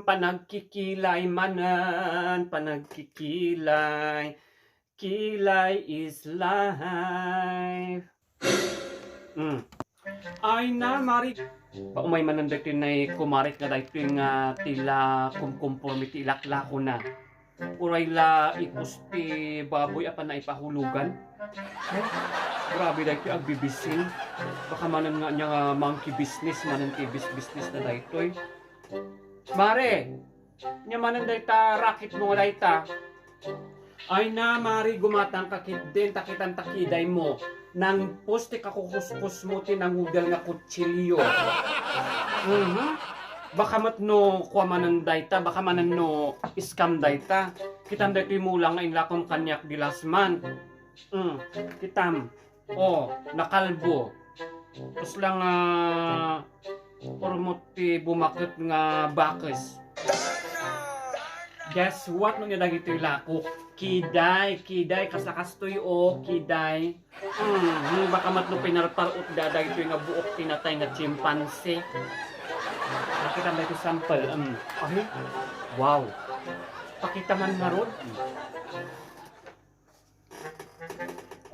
panagkikilay manan, panagkikilay. Kilay is life. Ay na, Mari. Paumay man ang dati na kumarit na dahil nga tila kumkonformity ilakla ko na. Uray la ikusti baboy apa na ipahulugan. Grabe dahil ito agbibisin. Baka manan nga niya nga monkey business, manan kay business na dahil ito eh. Mare, niya manan dahil ta racket mo dahil ta. Ay na, Mari, gumatang kakit din, takitan takiday mo. Nang poste kakukuskus mo tinangugal nga kutsilyo. Baka matno kuha manan dayta, baka manan no scam dayta. Kitam dayto yung mulang nga inlakong kanyak di last month. Kitam, nakalbo. Tapos lang ormoti bumakit nga bakis. Guess what no niya dagito yung lako? Kiday, kasakastoy kiday. Baka matno pinarparot dadag ito yung buok tinatay nga chimpanse. Nakita ba ito sample? Ay, wow. Pakita man nga ron.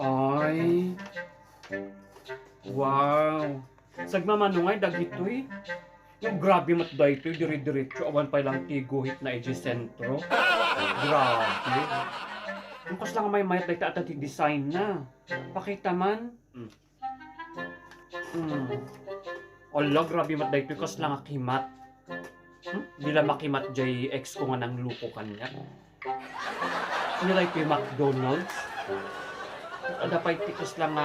Ay, wow. Sagmamanungay dagito eh. Yung grabe mat da ito, dire-diretso, awan pa lang tiguhit na sentro. Grabe. Yung kas lang may mayat dahil at design na. Pakita man. Ala, grabe mat dahil ito, kas lang akimat. Bila makimat jay ex ko nga nang lupo kanya. Nilay ko yung McDonald's. Ada pa itikas lang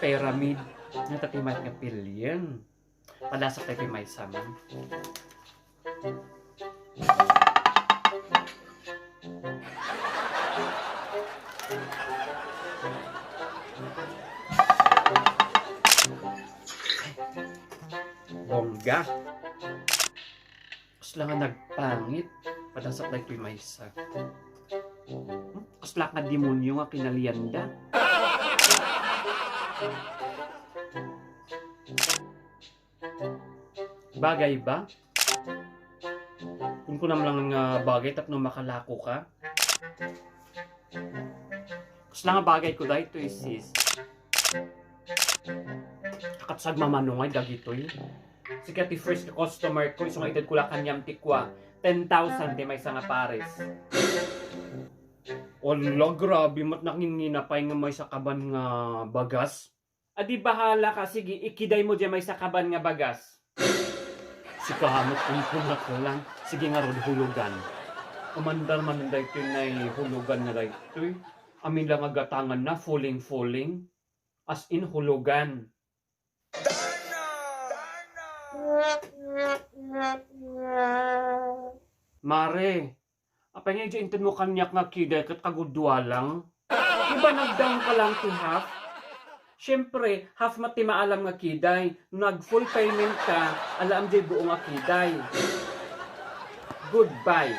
pyramid. Natatimat nga pilyan. Padasak tayo may saman. Bongga. Kasla nga nagpangit. Padasak tayo may sa. Kasla nga demonyo nga kinalianda. Bagay ba? Kung ko naman lang bagay tapno makalako ka. Kasi lang bagay ko dahil ito sis. Kakatsag mamanungay dagito eh. Sige ati first customer ko isang edad ko lang kanyang tikwa. 10,000 di may nga pares. Wala grabe mat nakinginapay nga may sakaban nga bagas. Adi bahala ka sige ikiday mo di may sakaban nga bagas. Si kahamot kung ko lang. Sige nga ron, hulugan. Umandar man na dahito na hulugan na dahito. Amin lang agatangan na, falling. As in, hulugan. Mare, apa nga dyan mo kanyak nga kiday kat kagudwa lang? Diba nagdown ka lang to half? Siyempre, half mati maalam nga kiday. Nag full payment ka, alam jay buong nga kiday. Goodbye.